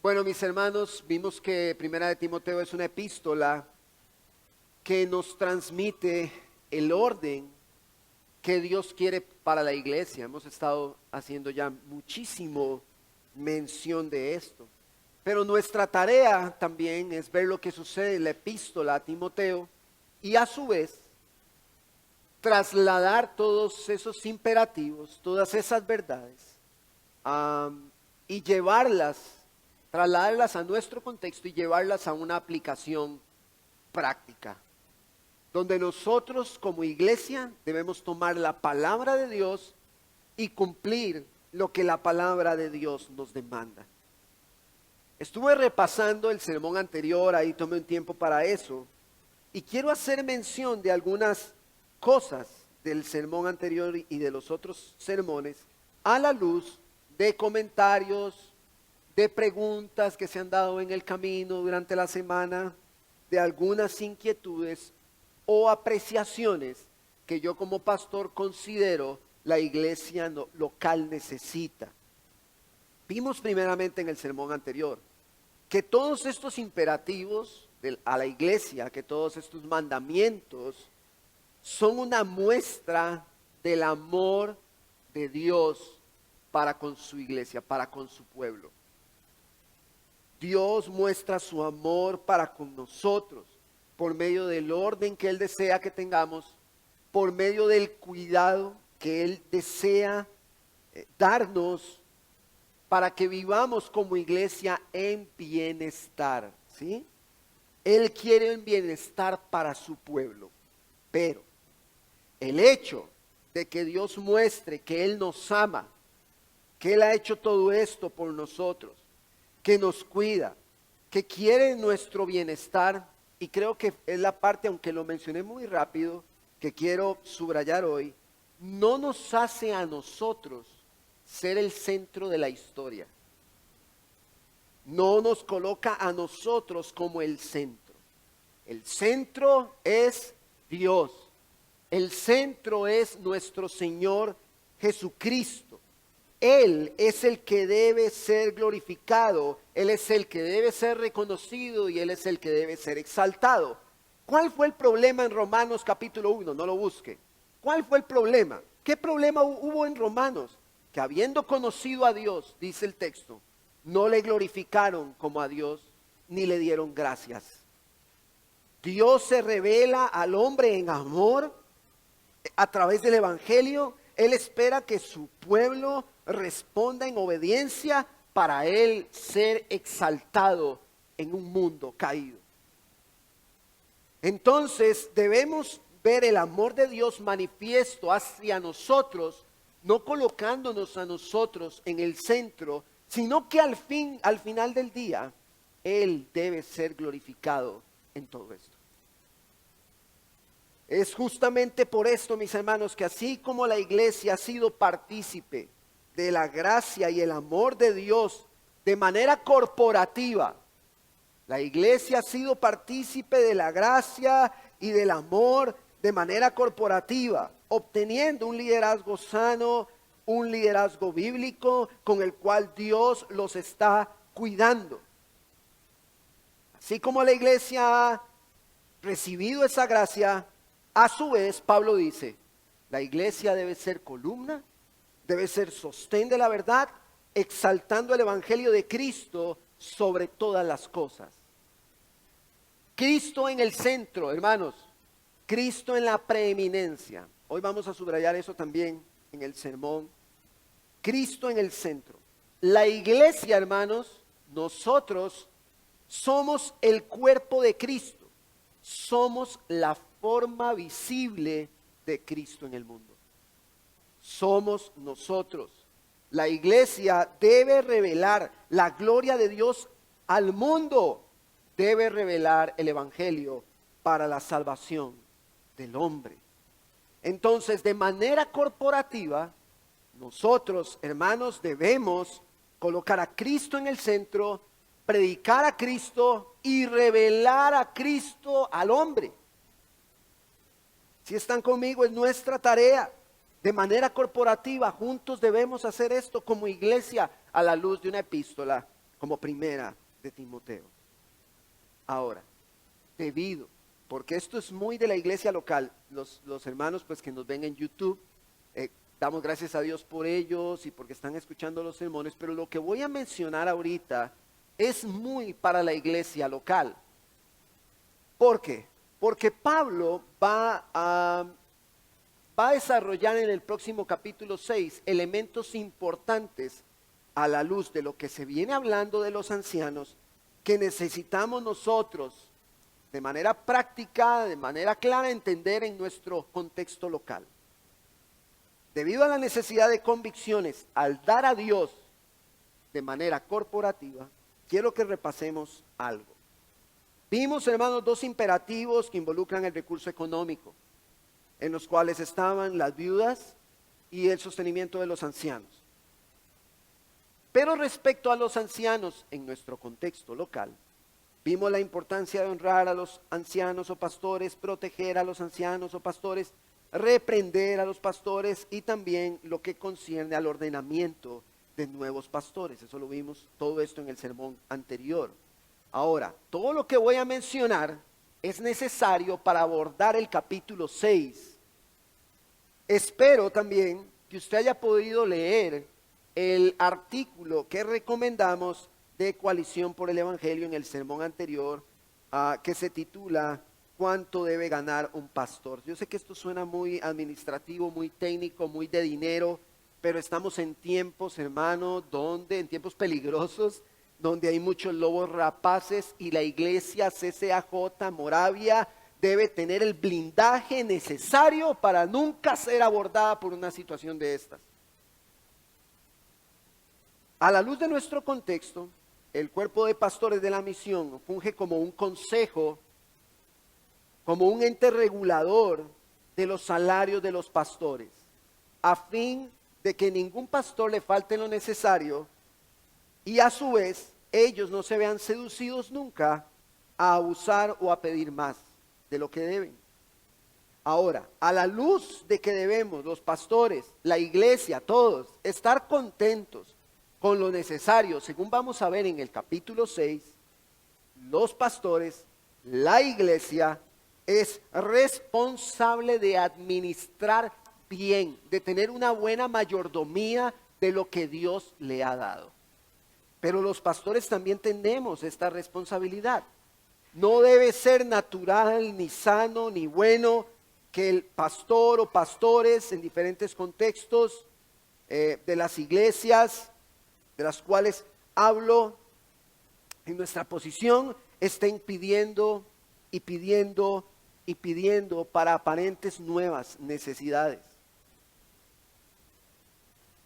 Bueno, mis hermanos, vimos que Primera de Timoteo es una epístola que nos transmite el orden que Dios quiere para la iglesia. Hemos estado haciendo ya muchísimo mención de esto. Pero nuestra tarea también es ver lo que sucede en la epístola a Timoteo y a su vez trasladar todos esos imperativos, todas esas verdades y trasladarlas a nuestro contexto y llevarlas a una aplicación práctica, donde nosotros como iglesia debemos tomar la palabra de Dios y cumplir lo que la palabra de Dios nos demanda. Estuve repasando el sermón anterior, ahí tomé un tiempo para eso, y quiero hacer mención de algunas cosas del sermón anterior y de los otros sermones a la luz de comentarios, de preguntas que se han dado en el camino durante la semana, de algunas inquietudes o apreciaciones que yo como pastor considero la iglesia local necesita. Vimos primeramente en el sermón anterior que todos estos imperativos a la iglesia, que todos estos mandamientos son una muestra del amor de Dios para con su iglesia, para con su pueblo. Dios muestra su amor para con nosotros por medio del orden que Él desea que tengamos, por medio del cuidado que Él desea darnos para que vivamos como iglesia en bienestar, ¿sí? Él quiere un bienestar para su pueblo, pero el hecho de que Dios muestre que Él nos ama, que Él ha hecho todo esto por nosotros, que nos cuida, que quiere nuestro bienestar, y creo que es la parte, aunque lo mencioné muy rápido, que quiero subrayar hoy, no nos hace a nosotros ser el centro de la historia. No nos coloca a nosotros como el centro. El centro es Dios. El centro es nuestro Señor Jesucristo. Él es el que debe ser glorificado, Él es el que debe ser reconocido y Él es el que debe ser exaltado. ¿Cuál fue el problema en Romanos capítulo 1? No lo busque. ¿Cuál fue el problema? ¿Qué problema hubo en Romanos? Que habiendo conocido a Dios, dice el texto, no le glorificaron como a Dios, ni le dieron gracias. Dios se revela al hombre en amor a través del Evangelio. Él espera que su pueblo responda en obediencia para Él ser exaltado en un mundo caído. Entonces debemos ver el amor de Dios manifiesto hacia nosotros, no colocándonos a nosotros en el centro, sino que al final del día, Él debe ser glorificado en todo esto. Es justamente por esto, mis hermanos, que así como la iglesia ha sido partícipe de la gracia y el amor de Dios de manera corporativa, la iglesia ha sido partícipe de la gracia y del amor de manera corporativa, obteniendo un liderazgo sano, un liderazgo bíblico con el cual Dios los está cuidando. Así como la iglesia ha recibido esa gracia, a su vez Pablo dice, la iglesia debe ser columna, debe ser sostén de la verdad, exaltando el evangelio de Cristo sobre todas las cosas. Cristo en el centro, hermanos, Cristo en la preeminencia. Hoy vamos a subrayar eso también en el sermón. Cristo en el centro. La iglesia, hermanos, nosotros somos el cuerpo de Cristo. Somos la forma visible de Cristo en el mundo. Somos nosotros. La iglesia debe revelar la gloria de Dios al mundo. Debe revelar el evangelio para la salvación del hombre. Entonces, de manera corporativa, nosotros, hermanos, debemos colocar a Cristo en el centro, predicar a Cristo y revelar a Cristo al hombre. Si están conmigo, es nuestra tarea. De manera corporativa, juntos debemos hacer esto como iglesia a la luz de una epístola como primera de Timoteo. Ahora, porque esto es muy de la iglesia local, los hermanos pues que nos ven en YouTube, damos gracias a Dios por ellos y porque están escuchando los sermones, pero lo que voy a mencionar ahorita es muy para la iglesia local. ¿Por qué? Porque Pablo va a desarrollar en el próximo capítulo 6 elementos importantes a la luz de lo que se viene hablando de los ancianos, que necesitamos nosotros de manera práctica, de manera clara, entender en nuestro contexto local. Debido a la necesidad de convicciones al dar a Dios de manera corporativa, quiero que repasemos algo. Vimos, hermanos, dos imperativos que involucran el recurso económico, en los cuales estaban las viudas y el sostenimiento de los ancianos. Pero respecto a los ancianos en nuestro contexto local, vimos la importancia de honrar a los ancianos o pastores, proteger a los ancianos o pastores, reprender a los pastores y también lo que concierne al ordenamiento de nuevos pastores. Eso lo vimos todo esto en el sermón anterior. Ahora, todo lo que voy a mencionar es necesario para abordar el capítulo 6. Espero también que usted haya podido leer el artículo que recomendamos de Coalición por el Evangelio en el sermón anterior, que se titula ¿Cuánto debe ganar un pastor? Yo sé que esto suena muy administrativo, muy técnico, muy de dinero, pero estamos en tiempos, hermano, en tiempos peligrosos, donde hay muchos lobos rapaces y la iglesia CCAJ Moravia debe tener el blindaje necesario para nunca ser abordada por una situación de estas. A la luz de nuestro contexto, el cuerpo de pastores de la misión funge como un consejo, como un ente regulador de los salarios de los pastores, a fin de que ningún pastor le falte lo necesario y a su vez ellos no se vean seducidos nunca a abusar o a pedir más de lo que deben. Ahora, a la luz de que debemos los pastores, la iglesia, todos, estar contentos con lo necesario, según vamos a ver en el capítulo 6, los pastores, la iglesia, es responsable de administrar bien, de tener una buena mayordomía de lo que Dios le ha dado. Pero los pastores también tenemos esta responsabilidad. No debe ser natural, ni sano, ni bueno que el pastor o pastores en diferentes contextos de las iglesias de las cuales hablo en nuestra posición, estén pidiendo y pidiendo y pidiendo para aparentes nuevas necesidades.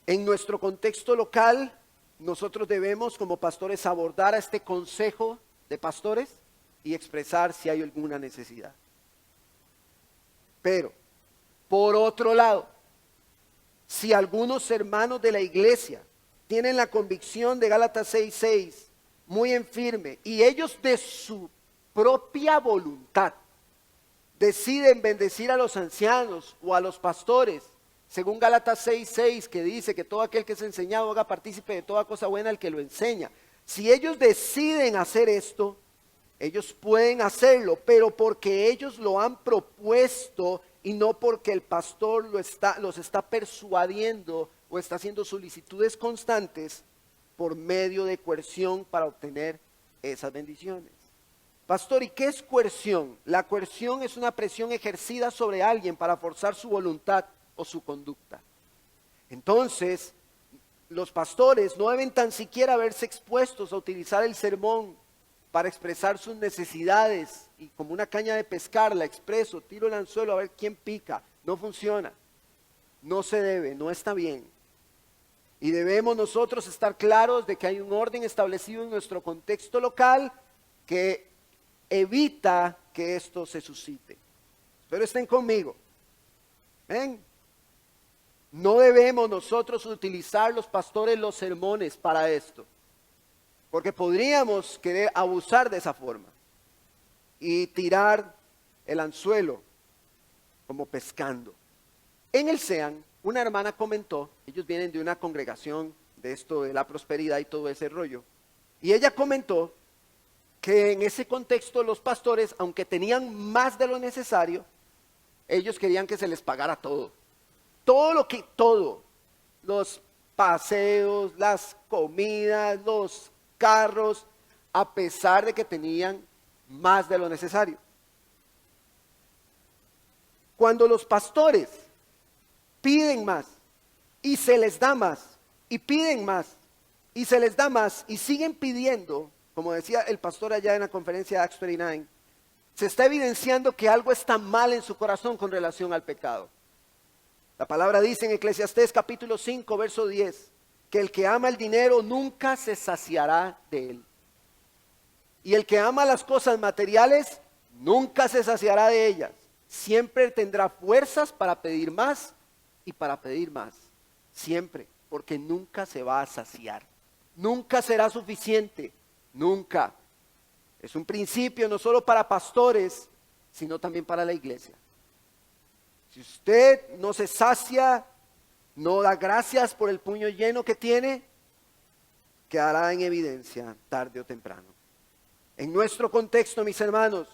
En nuestro contexto local, nosotros debemos como pastores abordar a este consejo de pastores y expresar si hay alguna necesidad. Pero, por otro lado, si algunos hermanos de la iglesia tienen la convicción de Gálatas 6:6 muy en firme y ellos de su propia voluntad deciden bendecir a los ancianos o a los pastores, según Gálatas 6:6 que dice que todo aquel que es enseñado haga partícipe de toda cosa buena al que lo enseña. Si ellos deciden hacer esto, ellos pueden hacerlo, pero porque ellos lo han propuesto y no porque el pastor los está persuadiendo o está haciendo solicitudes constantes por medio de coerción para obtener esas bendiciones. Pastor, ¿y qué es coerción? La coerción es una presión ejercida sobre alguien para forzar su voluntad o su conducta. Entonces, los pastores no deben tan siquiera verse expuestos a utilizar el sermón para expresar sus necesidades y como una caña de pescar la expreso, tiro el anzuelo a ver quién pica. No funciona, no se debe, no está bien. Y debemos nosotros estar claros de que hay un orden establecido en nuestro contexto local que evita que esto se suscite. Pero estén conmigo. ¿Ven? No debemos nosotros utilizar los pastores los sermones para esto, porque podríamos querer abusar de esa forma y tirar el anzuelo como pescando. En el SEAN, una hermana comentó, ellos vienen de una congregación de esto de la prosperidad y todo ese rollo, Y ella comentó que en ese contexto los pastores, aunque tenían más de lo necesario, ellos querían que se les pagara todo. Todo, los paseos, las comidas, los carros, a pesar de que tenían más de lo necesario. Cuando los pastores piden más y se les da más, y piden más y se les da más y siguen pidiendo, como decía el pastor allá en la conferencia de Acts 29, se está evidenciando que algo está mal en su corazón con relación al pecado. La palabra dice en Eclesiastés capítulo 5, verso 10, que el que ama el dinero nunca se saciará de él. Y el que ama las cosas materiales nunca se saciará de ellas. Siempre tendrá fuerzas para pedir más y para pedir más. Siempre, porque nunca se va a saciar. Nunca será suficiente. Nunca. Es un principio no solo para pastores, sino también para la iglesia. Si usted no se sacia, no da gracias por el puño lleno que tiene, quedará en evidencia tarde o temprano. En nuestro contexto, mis hermanos,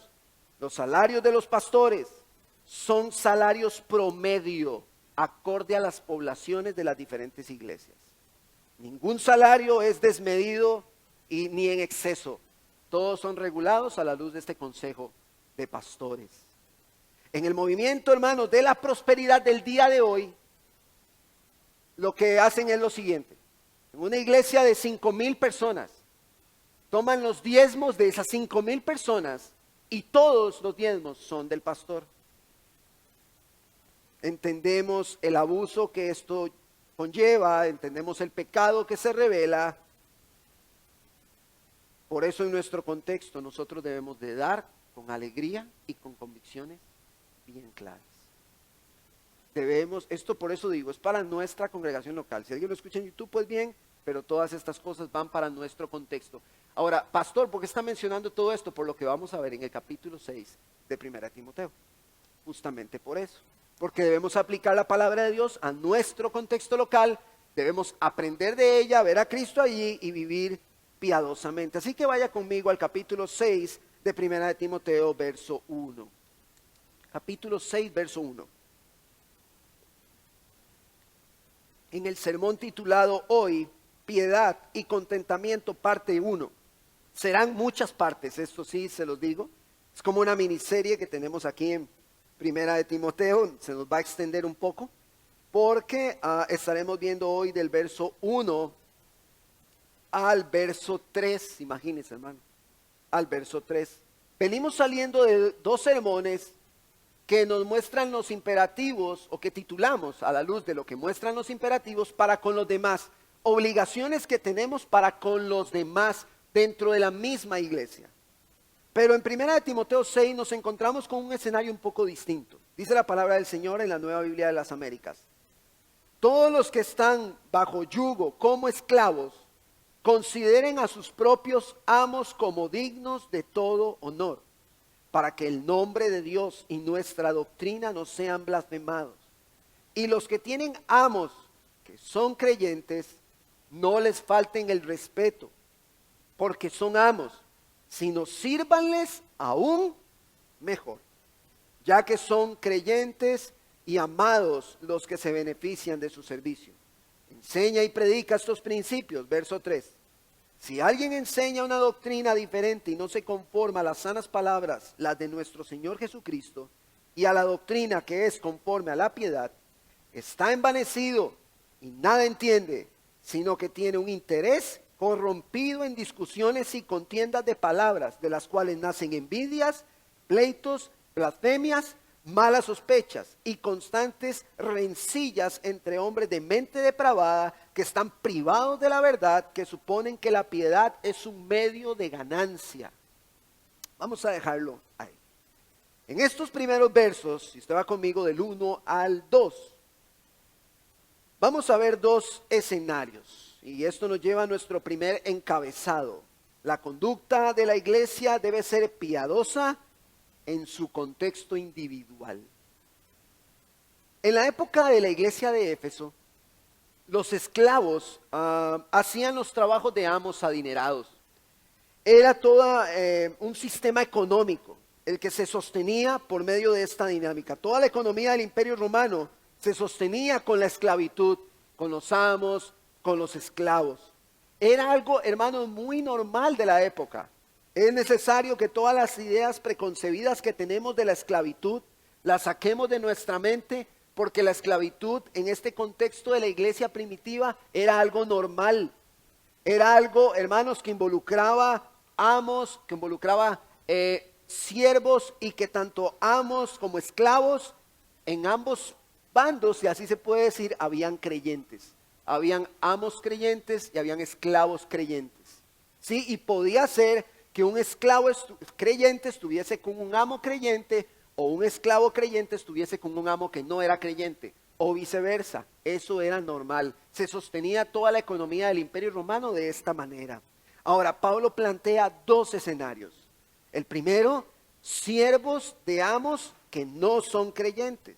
los salarios de los pastores son salarios promedio, acorde a las poblaciones de las diferentes iglesias. Ningún salario es desmedido y ni en exceso. Todos son regulados a la luz de este consejo de pastores. En el movimiento, hermanos, de la prosperidad del día de hoy, lo que hacen es lo siguiente. En una iglesia de 5,000 personas, toman los diezmos de esas 5,000 personas y todos los diezmos son del pastor. Entendemos el abuso que esto conlleva, entendemos el pecado que se revela. Por eso en nuestro contexto nosotros debemos de dar con alegría y con convicciones bien claras. Esto por eso digo, es para nuestra congregación local. Si alguien lo escucha en YouTube, pues bien, pero todas estas cosas van para nuestro contexto. Ahora, pastor, ¿por qué está mencionando todo esto? Por lo que vamos a ver en el capítulo 6 de 1 Timoteo. Justamente por eso. Porque debemos aplicar la palabra de Dios a nuestro contexto local, debemos aprender de ella, ver a Cristo allí y vivir piadosamente. Así que vaya conmigo al capítulo 6 de 1 Timoteo, verso 1. Capítulo 6, verso 1. En el sermón titulado hoy, Piedad y Contentamiento, parte 1. Serán muchas partes, esto sí se los digo. Es como una miniserie que tenemos aquí en 1 Timoteo, se nos va a extender un poco, porque estaremos viendo hoy del verso 1 al verso 3, imagínense hermano, al verso 3. Venimos saliendo de 2 sermones que nos muestran los imperativos, o que titulamos a la luz de lo que muestran los imperativos para con los demás, obligaciones que tenemos para con los demás dentro de la misma iglesia. Pero en 1 Timoteo 6 nos encontramos con un escenario un poco distinto. Dice la palabra del Señor en la Nueva Biblia de las Américas: todos los que están bajo yugo como esclavos, consideren a sus propios amos como dignos de todo honor, para que el nombre de Dios y nuestra doctrina no sean blasfemados. Y los que tienen amos que son creyentes, no les falten el respeto, porque son amos, sino sírvanles aún mejor, ya que son creyentes y amados los que se benefician de su servicio. Enseña y predica estos principios, verso 3. Si alguien enseña una doctrina diferente y no se conforma a las sanas palabras, las de nuestro Señor Jesucristo, y a la doctrina que es conforme a la piedad, está envanecido y nada entiende, sino que tiene un interés corrompido en discusiones y contiendas de palabras, de las cuales nacen envidias, pleitos, blasfemias, malas sospechas y constantes rencillas entre hombres de mente depravada, que están privados de la verdad, que suponen que la piedad es un medio de ganancia. Vamos a dejarlo ahí. En estos primeros versos, si usted va conmigo del 1 al 2, vamos a ver 2 escenarios. Y esto nos lleva a nuestro primer encabezado. La conducta de la iglesia debe ser piadosa en su contexto individual. En la época de la iglesia de Éfeso, los esclavos hacían los trabajos de amos adinerados. era toda un sistema económico el que se sostenía por medio de esta dinámica. Toda la economía del Imperio Romano se sostenía con la esclavitud, con los amos, con los esclavos. Era algo, hermanos, muy normal de la época. Es necesario que todas las ideas preconcebidas que tenemos de la esclavitud las saquemos de nuestra mente, porque la esclavitud en este contexto de la iglesia primitiva era algo normal. Era algo, hermanos, que involucraba amos, que involucraba siervos, y que tanto amos como esclavos, en ambos bandos, si así se puede decir, habían creyentes. Habían amos creyentes y habían esclavos creyentes. ¿Sí? Y podía ser que un esclavo creyente estuviese con un amo creyente, o un esclavo creyente estuviese con un amo que no era creyente, o viceversa. Eso era normal. Se sostenía toda la economía del Imperio Romano de esta manera. Ahora, Pablo plantea dos escenarios. El primero, siervos de amos que no son creyentes.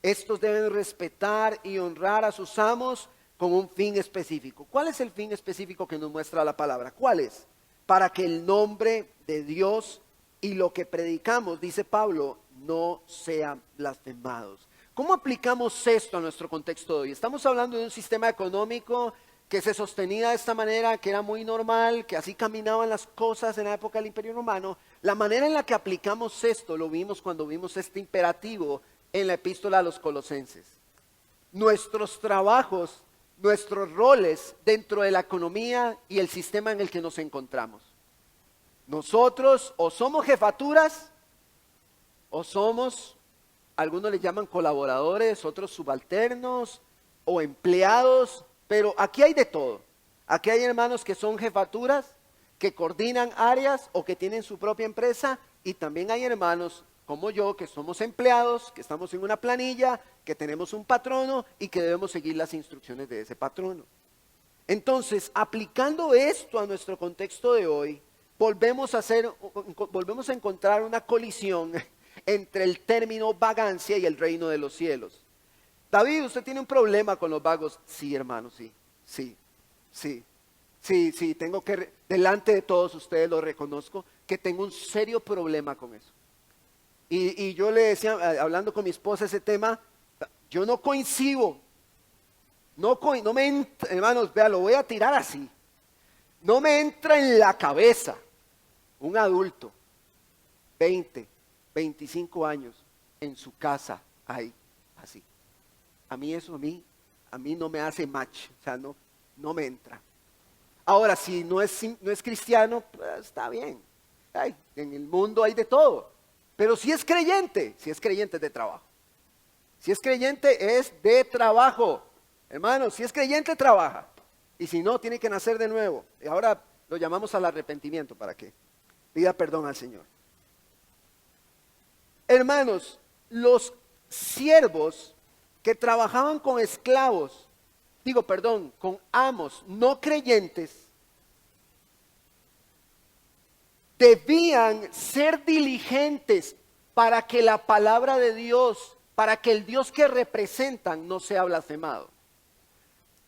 Estos deben respetar y honrar a sus amos con un fin específico. ¿Cuál es el fin específico que nos muestra la palabra? ¿Cuál es? Para que el nombre de Dios y lo que predicamos, dice Pablo, no sean blasfemados. ¿Cómo aplicamos esto a nuestro contexto de hoy? Estamos hablando de un sistema económico que se sostenía de esta manera, que era muy normal, que así caminaban las cosas en la época del Imperio Romano. La manera en la que aplicamos esto lo vimos cuando vimos este imperativo en la epístola a los Colosenses. Nuestros trabajos, nuestros roles dentro de la economía y el sistema en el que nos encontramos. Nosotros o somos jefaturas o somos, algunos le llaman colaboradores, otros subalternos o empleados, pero aquí hay de todo. Aquí hay hermanos que son jefaturas, que coordinan áreas o que tienen su propia empresa, y también hay hermanos como yo que somos empleados, que estamos en una planilla, que tenemos un patrono y que debemos seguir las instrucciones de ese patrono. Entonces, aplicando esto a nuestro contexto de hoy, volvemos a encontrar una colisión entre el término vagancia y el reino de los cielos. David, ¿usted tiene un problema con los vagos? Sí, hermano, sí, tengo que, delante de todos ustedes lo reconozco, que tengo un serio problema con eso. Y yo le decía, hablando con mi esposa ese tema, yo no coincido, no me entra, hermanos, vea, lo voy a tirar así, no me entra en la cabeza un adulto, 20, 25 años, en su casa, ahí, así. A mí eso, a mí no me hace match, o sea, no me entra. Ahora, si no es cristiano, pues está bien. Ay, en el mundo hay de todo. Pero si es creyente es de trabajo. Si es creyente, es de trabajo. Hermanos, si es creyente, trabaja. Y si no, tiene que nacer de nuevo. Y ahora lo llamamos al arrepentimiento para que pida perdón al Señor. Hermanos, los siervos que trabajaban con esclavos, con amos no creyentes, debían ser diligentes para que la palabra de Dios, para que el Dios que representan no sea blasfemado.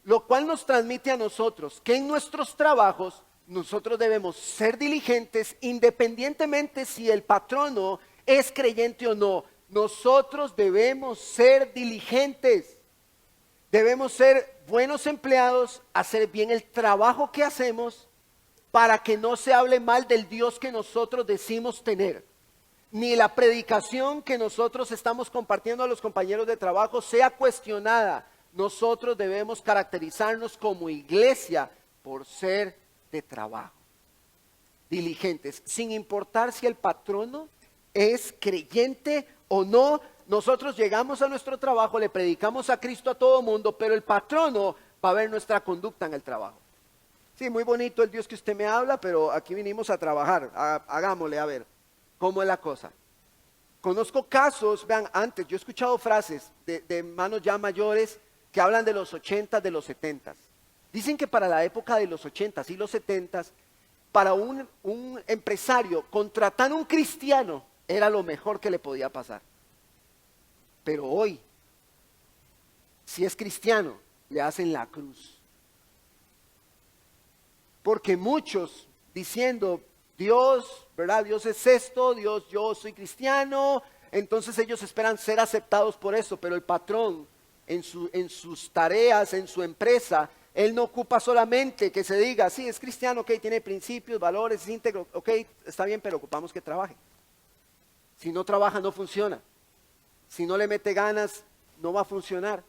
Lo cual nos transmite a nosotros que en nuestros trabajos nosotros debemos ser diligentes independientemente si el patrono es creyente o no. Nosotros debemos ser diligentes. Debemos ser buenos empleados, hacer bien el trabajo que hacemos para que no se hable mal del Dios que nosotros decimos tener. Ni la predicación que nosotros estamos compartiendo a los compañeros de trabajo sea cuestionada. Nosotros debemos caracterizarnos como iglesia por ser de trabajo. Diligentes, sin importar si el patrono es creyente o no. Nosotros llegamos a nuestro trabajo, le predicamos a Cristo a todo mundo, pero el patrono va a ver nuestra conducta en el trabajo. Sí, muy bonito el Dios que usted me habla, pero aquí vinimos a trabajar, hagámosle a ver cómo es la cosa. Conozco casos, vean, antes yo he escuchado frases de hermanos ya mayores que hablan de los 80, de los 70. Dicen que para la época de los 80 y los 70, para un empresario contratar a un cristiano era lo mejor que le podía pasar. Pero hoy, si es cristiano, le hacen la cruz. Porque muchos, diciendo, Dios, ¿verdad? Dios es esto, Dios, yo soy cristiano. Entonces ellos esperan ser aceptados por eso, pero el patrón en sus tareas, en su empresa, él no ocupa solamente que se diga, sí, es cristiano, ok, tiene principios, valores, es íntegro, ok, está bien, pero ocupamos que trabaje. Si no trabaja, no funciona. Si no le mete ganas, no va a funcionar.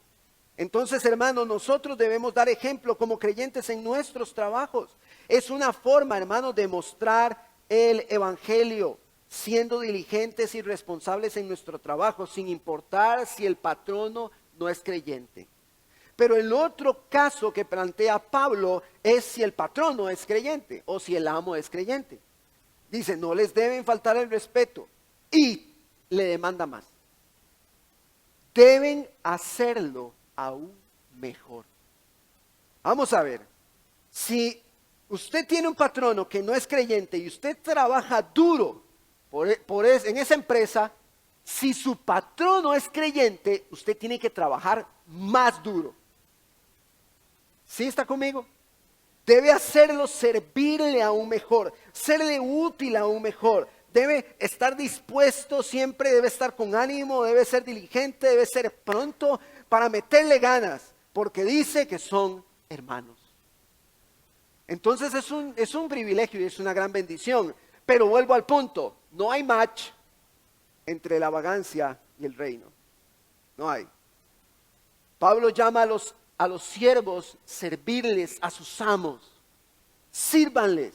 Entonces, hermanos, nosotros debemos dar ejemplo como creyentes en nuestros trabajos. Es una forma, hermanos, de mostrar el evangelio, siendo diligentes y responsables en nuestro trabajo, sin importar si el patrono no es creyente. Pero el otro caso que plantea Pablo es si el patrono es creyente o si el amo es creyente. Dice, no les deben faltar el respeto y le demanda más. Deben hacerlo aún mejor. Vamos a ver, si usted tiene un patrono que no es creyente y usted trabaja duro en esa empresa, si su patrono es creyente, usted tiene que trabajar más duro. ¿Sí está conmigo? Debe hacerlo servirle aún mejor, serle útil aún mejor. Debe estar dispuesto siempre, debe estar con ánimo, debe ser diligente, debe ser pronto para meterle ganas, porque dice que son hermanos. Entonces es un privilegio y es una gran bendición. Pero vuelvo al punto, no hay match entre la vagancia y el reino. No hay. Pablo llama a los siervos servirles a sus amos. Sírvanles,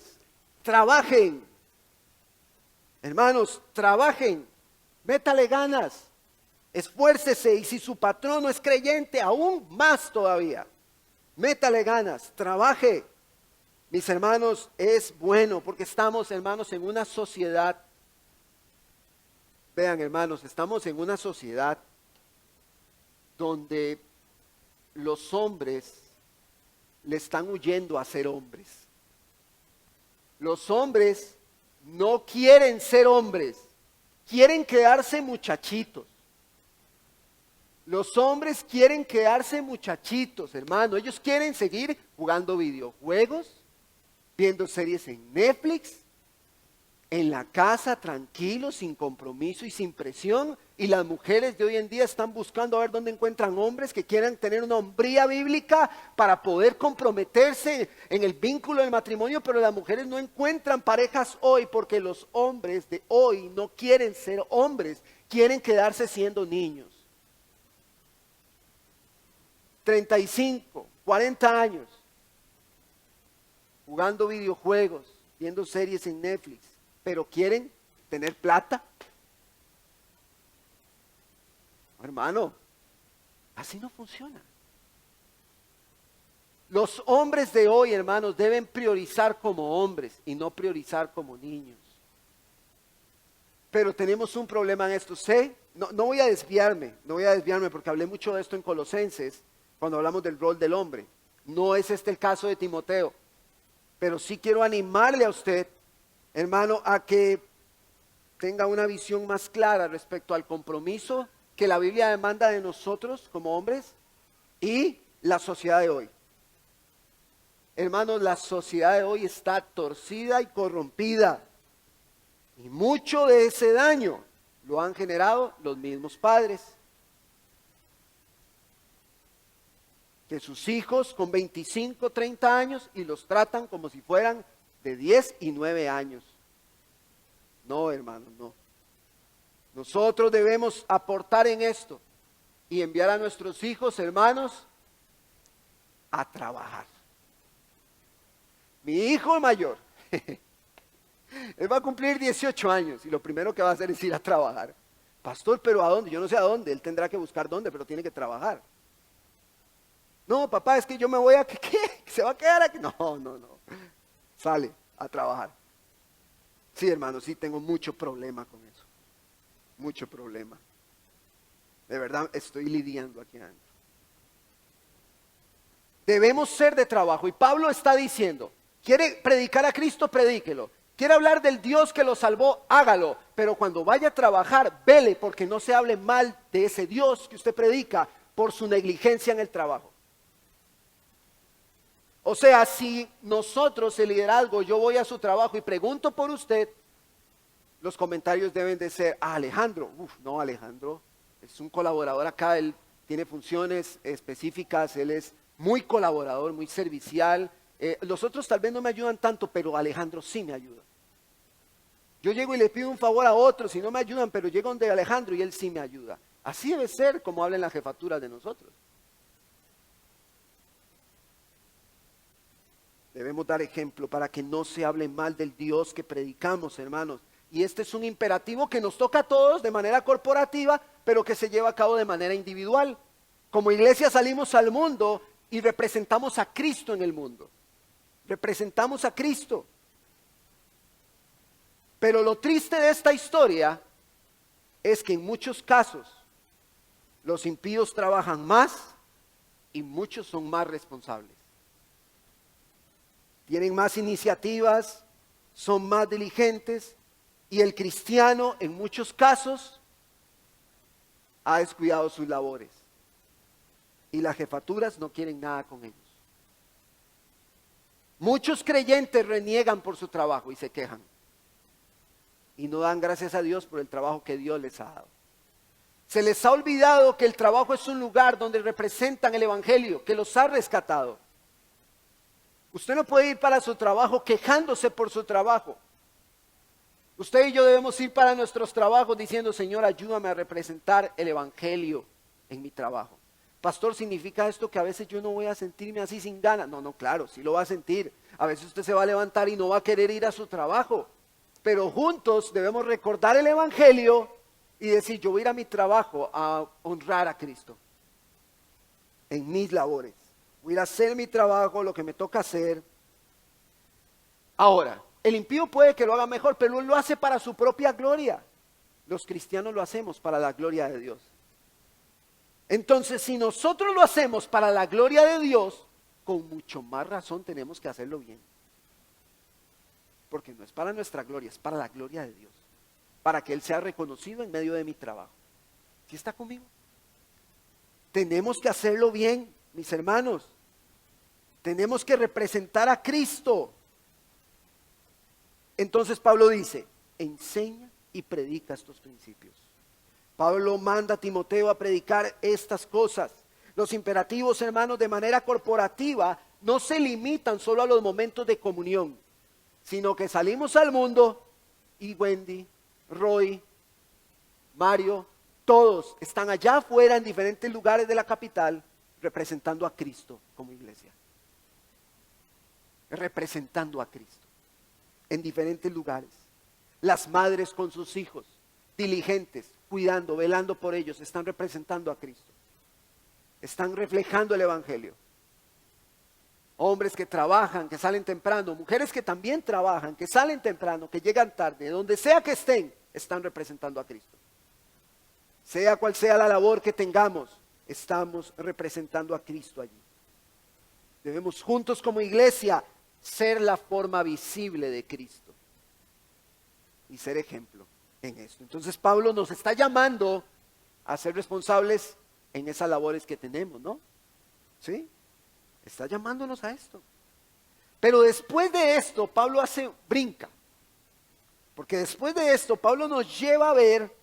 trabajen. Hermanos, trabajen, métale ganas, esfuércese, y si su patrón no es creyente, aún más todavía, métale ganas, trabaje. Mis hermanos, es bueno porque estamos, hermanos, en una sociedad, vean hermanos, estamos en una sociedad donde los hombres le están huyendo a ser hombres. Los hombres no quieren ser hombres, quieren quedarse muchachitos. Los hombres quieren quedarse muchachitos, hermano. Ellos quieren seguir jugando videojuegos, viendo series en Netflix, en la casa tranquilos, sin compromiso y sin presión. Y las mujeres de hoy en día están buscando a ver dónde encuentran hombres que quieran tener una hombría bíblica para poder comprometerse en el vínculo del matrimonio, pero las mujeres no encuentran parejas hoy porque los hombres de hoy no quieren ser hombres, quieren quedarse siendo niños. 35, 40 años, jugando videojuegos, viendo series en Netflix, pero quieren tener plata. Hermano, así no funciona. Los hombres de hoy, hermanos, deben priorizar como hombres y no priorizar como niños. Pero tenemos un problema en esto. No voy a desviarme porque hablé mucho de esto en Colosenses, cuando hablamos del rol del hombre. No es este el caso de Timoteo, pero sí quiero animarle a usted, hermano, a que tenga una visión más clara respecto al compromiso que la Biblia demanda de nosotros como hombres y la sociedad de hoy. Hermanos, la sociedad de hoy está torcida y corrompida, y mucho de ese daño lo han generado los mismos padres. Que sus hijos con 25, 30 años y los tratan como si fueran de 10 y 9 años. No, hermanos, no. Nosotros debemos aportar en esto y enviar a nuestros hijos, hermanos, a trabajar. Mi hijo mayor, él va a cumplir 18 años y lo primero que va a hacer es ir a trabajar. Pastor, ¿pero a dónde? Yo no sé a dónde, él tendrá que buscar dónde, pero tiene que trabajar. No, papá, es que yo me voy a... ¿Qué? ¿Se va a quedar aquí? No. Sale a trabajar. Sí, hermano, sí tengo mucho problema con eso. Mucho problema. De verdad, estoy lidiando aquí adentro. Debemos ser de trabajo. Y Pablo está diciendo, quiere predicar a Cristo, predíquelo. Quiere hablar del Dios que lo salvó, hágalo. Pero cuando vaya a trabajar, vele, porque no se hable mal de ese Dios que usted predica por su negligencia en el trabajo. O sea, si nosotros, el liderazgo, yo voy a su trabajo y pregunto por usted, los comentarios deben de ser, Alejandro, no, Alejandro es un colaborador acá, él tiene funciones específicas, él es muy colaborador, muy servicial. Los otros tal vez no me ayudan tanto, pero Alejandro sí me ayuda. Yo llego y le pido un favor a otros y no me ayudan, pero llego donde Alejandro y él sí me ayuda. Así debe ser como hablan las jefaturas de nosotros. Debemos dar ejemplo para que no se hable mal del Dios que predicamos, hermanos. Y este es un imperativo que nos toca a todos de manera corporativa, pero que se lleva a cabo de manera individual. Como iglesia salimos al mundo y representamos a Cristo en el mundo. Representamos a Cristo. Pero lo triste de esta historia es que en muchos casos los impíos trabajan más y muchos son más responsables. Tienen más iniciativas, son más diligentes y el cristiano en muchos casos ha descuidado sus labores y las jefaturas no quieren nada con ellos. Muchos creyentes reniegan por su trabajo y se quejan y no dan gracias a Dios por el trabajo que Dios les ha dado. Se les ha olvidado que el trabajo es un lugar donde representan el evangelio, que los ha rescatado. Usted no puede ir para su trabajo quejándose por su trabajo. Usted y yo debemos ir para nuestros trabajos diciendo, Señor, ayúdame a representar el evangelio en mi trabajo. Pastor, ¿significa esto que a veces yo no voy a sentirme así sin ganas? No, claro, sí lo va a sentir. A veces usted se va a levantar y no va a querer ir a su trabajo. Pero juntos debemos recordar el evangelio y decir, yo voy a ir a mi trabajo a honrar a Cristo en mis labores. Voy a ir a hacer mi trabajo, lo que me toca hacer. Ahora, el impío puede que lo haga mejor, pero él lo hace para su propia gloria. Los cristianos lo hacemos para la gloria de Dios. Entonces, si nosotros lo hacemos para la gloria de Dios, con mucho más razón tenemos que hacerlo bien. Porque no es para nuestra gloria, es para la gloria de Dios. Para que Él sea reconocido en medio de mi trabajo. ¿Sí está conmigo? Tenemos que hacerlo bien, mis hermanos. Tenemos que representar a Cristo. Entonces Pablo dice, enseña y predica estos principios. Pablo manda a Timoteo a predicar estas cosas. Los imperativos, hermanos, de manera corporativa no se limitan solo a los momentos de comunión, sino que salimos al mundo y Wendy, Roy, Mario, todos están allá afuera en diferentes lugares de la capital representando a Cristo como iglesia. Representando a Cristo en diferentes lugares. Las madres con sus hijos, diligentes, cuidando, velando por ellos, están representando a Cristo. Están reflejando el evangelio. Hombres que trabajan, que salen temprano, mujeres que también trabajan, que salen temprano, que llegan tarde, donde sea que estén, están representando a Cristo. Sea cual sea la labor que tengamos, estamos representando a Cristo allí. Debemos juntos como iglesia ser la forma visible de Cristo y ser ejemplo en esto. Entonces Pablo nos está llamando a ser responsables en esas labores que tenemos, ¿no? ¿Sí? Está llamándonos a esto. Pero después de esto, Pablo brinca. Porque después de esto, Pablo nos lleva a ver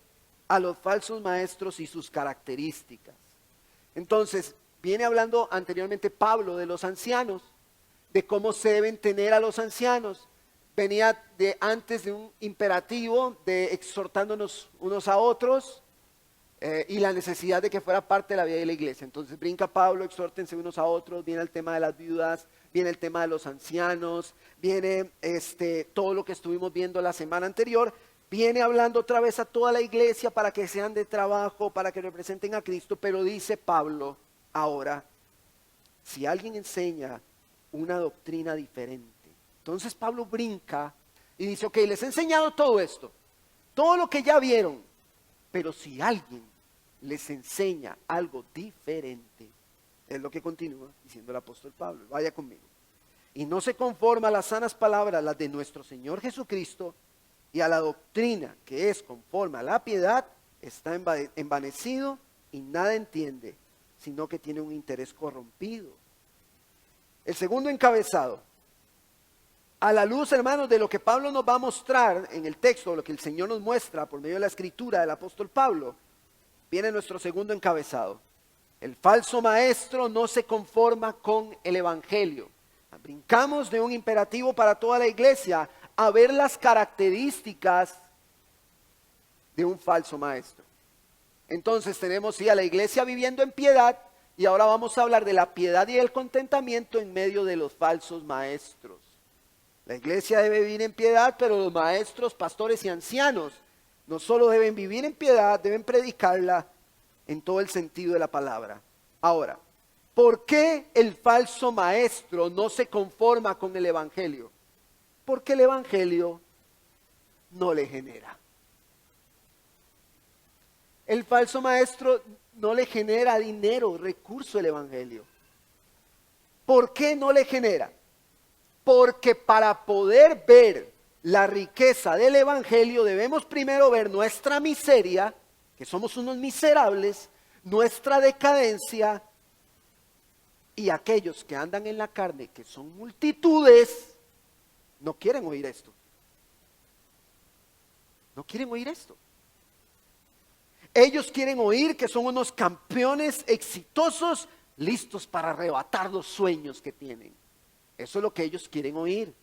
a los falsos maestros y sus características. Entonces, viene hablando anteriormente Pablo de los ancianos, de cómo se deben tener a los ancianos. Venía antes de un imperativo de exhortándonos unos a otros y la necesidad de que fuera parte de la vida de la iglesia. Entonces brinca Pablo, exhórtense unos a otros, viene el tema de las viudas, viene el tema de los ancianos, viene todo lo que estuvimos viendo la semana anterior, viene hablando otra vez a toda la iglesia para que sean de trabajo, para que representen a Cristo, pero dice Pablo ahora, si alguien enseña una doctrina diferente, entonces Pablo brinca y dice, ok, les he enseñado todo esto, todo lo que ya vieron, pero si alguien les enseña algo diferente, es lo que continúa diciendo el apóstol Pablo, vaya conmigo, y no se conforma a las sanas palabras, las de nuestro Señor Jesucristo, y a la doctrina que es conforme a la piedad, está envanecido y nada entiende, sino que tiene un interés corrompido. El segundo encabezado. A la luz, hermanos, de lo que Pablo nos va a mostrar en el texto, lo que el Señor nos muestra por medio de la escritura del apóstol Pablo, viene nuestro segundo encabezado. El falso maestro no se conforma con el evangelio. Brincamos de un imperativo para toda la iglesia a ver las características de un falso maestro. Entonces tenemos a la iglesia viviendo en piedad, y ahora vamos a hablar de la piedad y el contentamiento en medio de los falsos maestros. La iglesia debe vivir en piedad, pero los maestros, pastores y ancianos no solo deben vivir en piedad, deben predicarla en todo el sentido de la palabra. Ahora, ¿por qué el falso maestro no se conforma con el evangelio? Porque el evangelio no le genera. El falso maestro no le genera dinero, recurso el evangelio. ¿Por qué no le genera? Porque para poder ver la riqueza del evangelio debemos primero ver nuestra miseria, que somos unos miserables, nuestra decadencia, y aquellos que andan en la carne, que son multitudes, no quieren oír esto. No quieren oír esto. Ellos quieren oír que son unos campeones exitosos, listos para arrebatar los sueños que tienen. Eso es lo que ellos quieren oír.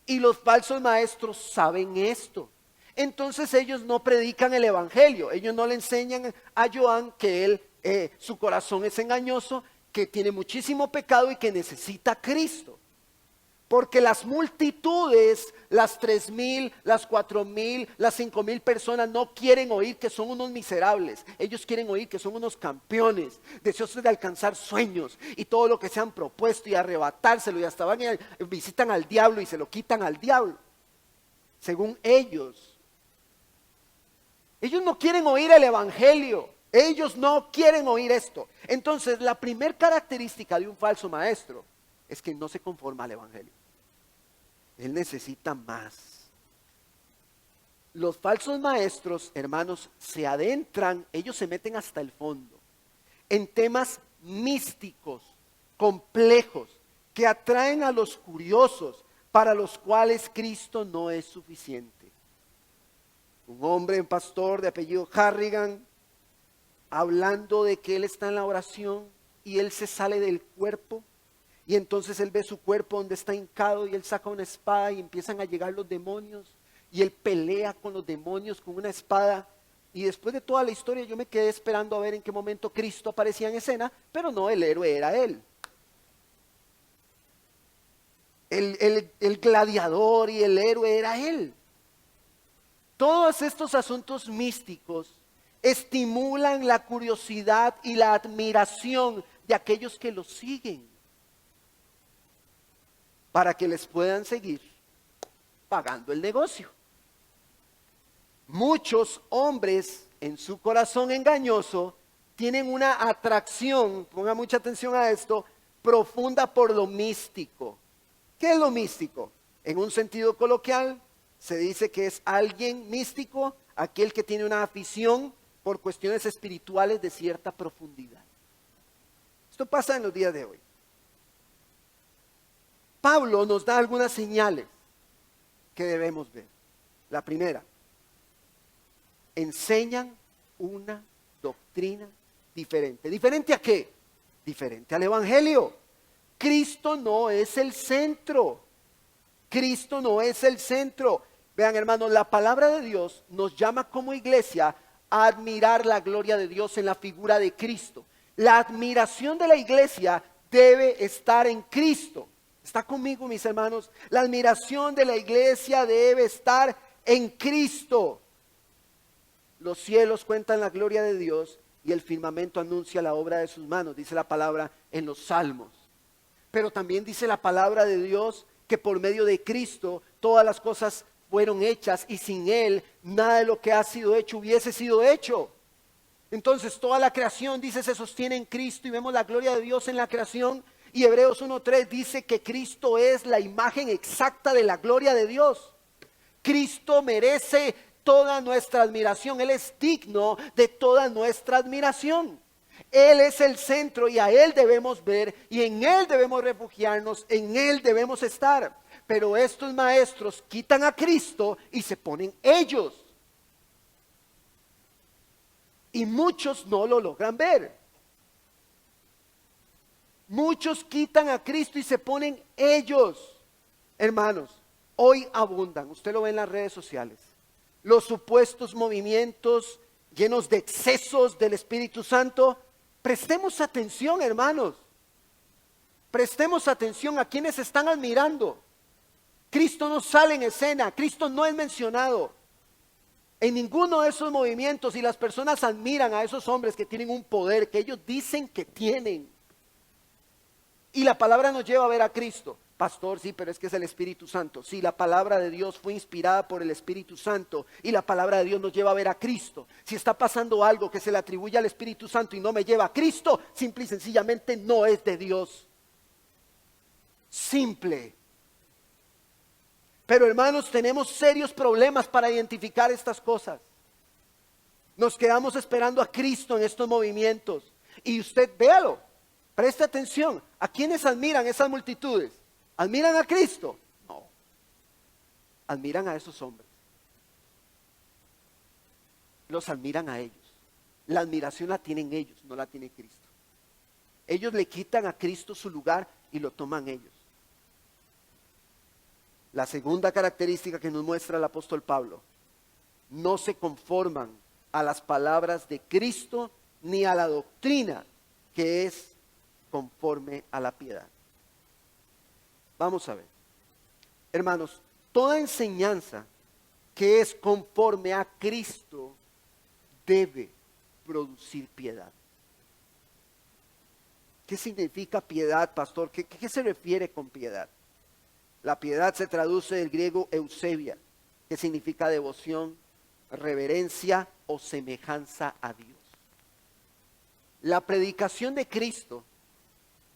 Y los falsos maestros saben esto. Entonces ellos no predican el evangelio. Ellos no le enseñan a Joan que su corazón es engañoso, que tiene muchísimo pecado y que necesita a Cristo. Porque las multitudes, las 3,000, las 4,000, las 5,000 personas no quieren oír que son unos miserables. Ellos quieren oír que son unos campeones, deseosos de alcanzar sueños y todo lo que se han propuesto y arrebatárselo, y hasta van y visitan al diablo y se lo quitan al diablo. Según ellos. Ellos no quieren oír el evangelio. Ellos no quieren oír esto. Entonces, la primera característica de un falso maestro es que no se conforma al evangelio. Él necesita más. Los falsos maestros, hermanos, se adentran, ellos se meten hasta el fondo, en temas místicos, complejos, que atraen a los curiosos, para los cuales Cristo no es suficiente. Un hombre, un pastor de apellido Harrigan, hablando de que él está en la oración y él se sale del cuerpo. Y entonces él ve su cuerpo donde está hincado y él saca una espada y empiezan a llegar los demonios. Y él pelea con los demonios con una espada. Y después de toda la historia yo me quedé esperando a ver en qué momento Cristo aparecía en escena. Pero no, el héroe era él. El gladiador y el héroe era él. Todos estos asuntos místicos estimulan la curiosidad y la admiración de aquellos que lo siguen, para que les puedan seguir pagando el negocio. Muchos hombres en su corazón engañoso tienen una atracción, ponga mucha atención a esto, profunda por lo místico. ¿Qué es lo místico? En un sentido coloquial se dice que es alguien místico, aquel que tiene una afición por cuestiones espirituales de cierta profundidad. Esto pasa en los días de hoy. Pablo nos da algunas señales que debemos ver. La primera, enseñan una doctrina diferente. ¿Diferente a qué? Diferente al evangelio. Cristo no es el centro. Cristo no es el centro. Vean, hermanos, la palabra de Dios nos llama como iglesia a admirar la gloria de Dios en la figura de Cristo. La admiración de la iglesia debe estar en Cristo. ¿Está conmigo, mis hermanos? La admiración de la iglesia debe estar en Cristo. Los cielos cuentan la gloria de Dios y el firmamento anuncia la obra de sus manos, dice la palabra en los Salmos. Pero también dice la palabra de Dios que por medio de Cristo todas las cosas fueron hechas y sin Él nada de lo que ha sido hecho hubiese sido hecho. Entonces toda la creación, dice, se sostiene en Cristo y vemos la gloria de Dios en la creación. Y Hebreos 1:3 dice que Cristo es la imagen exacta de la gloria de Dios. Cristo merece toda nuestra admiración. Él es digno de toda nuestra admiración. Él es el centro y a Él debemos ver y en Él debemos refugiarnos, en Él debemos estar. Pero estos maestros quitan a Cristo y se ponen ellos. Y muchos no lo logran ver. Muchos quitan a Cristo y se ponen ellos. Hermanos, hoy abundan, usted lo ve en las redes sociales, los supuestos movimientos llenos de excesos del Espíritu Santo. Prestemos atención, hermanos. Prestemos atención a quienes están admirando. Cristo no sale en escena, Cristo no es mencionado en ninguno de esos movimientos, y las personas admiran a esos hombres que tienen un poder que ellos dicen que tienen. Y la palabra nos lleva a ver a Cristo. Pastor, sí, pero es que es el Espíritu Santo. Sí, la palabra de Dios fue inspirada por el Espíritu Santo y la palabra de Dios nos lleva a ver a Cristo. Si está pasando algo que se le atribuye al Espíritu Santo y no me lleva a Cristo, simple y sencillamente no es de Dios. Simple. Pero hermanos, tenemos serios problemas para identificar estas cosas. Nos quedamos esperando a Cristo en estos movimientos. Y usted véalo, preste atención. ¿A quiénes admiran esas multitudes? ¿Admiran a Cristo? No. Admiran a esos hombres. Los admiran a ellos. La admiración la tienen ellos, no la tiene Cristo. Ellos le quitan a Cristo su lugar y lo toman ellos. La segunda característica que nos muestra el apóstol Pablo: no se conforman a las palabras de Cristo ni a la doctrina que es conforme a la piedad. Vamos a ver, hermanos, toda enseñanza que es conforme a Cristo debe producir piedad. ¿Qué significa piedad, pastor? ¿Qué se refiere con piedad? La piedad se traduce del griego eusebia, que significa devoción, reverencia o semejanza a Dios. La predicación de Cristo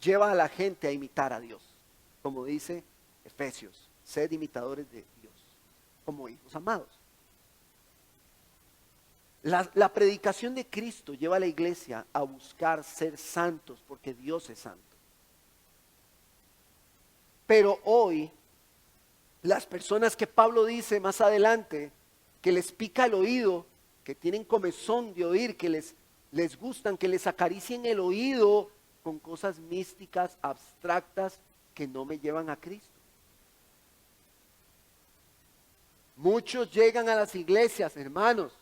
lleva a la gente a imitar a Dios, como dice Efesios: sed imitadores de Dios, como hijos amados. La predicación de Cristo lleva a la iglesia a buscar ser santos, porque Dios es santo. Pero hoy, las personas que Pablo dice más adelante, que les pica el oído, que tienen comezón de oír, que les gustan, que les acaricien el oído con cosas místicas, abstractas, que no me llevan a Cristo. Muchos llegan a las iglesias, hermanos.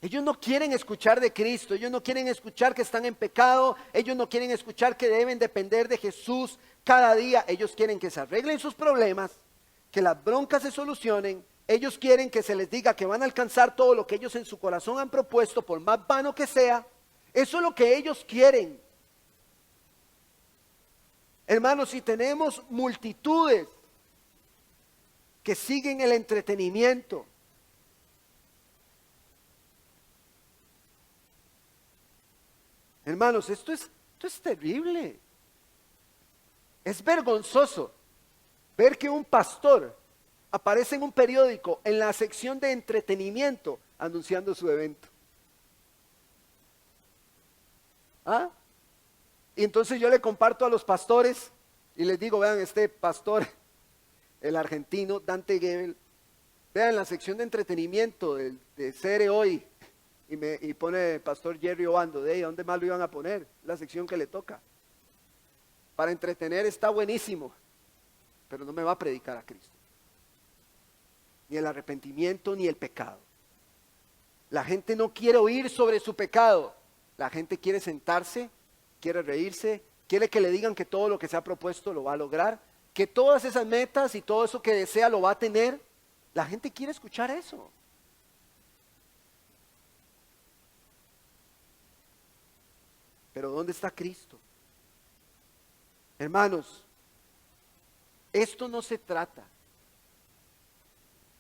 Ellos no quieren escuchar de Cristo, ellos no quieren escuchar que están en pecado, ellos no quieren escuchar que deben depender de Jesús cada día. Ellos quieren que se arreglen sus problemas, que las broncas se solucionen. Ellos quieren que se les diga que van a alcanzar todo lo que ellos en su corazón han propuesto, por más vano que sea. Eso es lo que ellos quieren. Hermanos, si tenemos multitudes que siguen el entretenimiento, hermanos, esto es terrible. Es vergonzoso ver que un pastor aparece en un periódico en la sección de entretenimiento anunciando su evento. ¿Ah? Y entonces yo le comparto a los pastores y les digo: vean, este pastor, el argentino Dante Gebel, vean la sección de entretenimiento de CR Hoy, y pone pastor Jerry Obando. ¿De dónde más lo iban a poner? La sección que le toca. Para entretener está buenísimo, pero no me va a predicar a Cristo, ni el arrepentimiento ni el pecado. La gente no quiere oír sobre su pecado. La gente quiere sentarse, quiere reírse, quiere que le digan que todo lo que se ha propuesto lo va a lograr, que todas esas metas y todo eso que desea lo va a tener. La gente quiere escuchar eso. Pero ¿dónde está Cristo? Hermanos, esto no se trata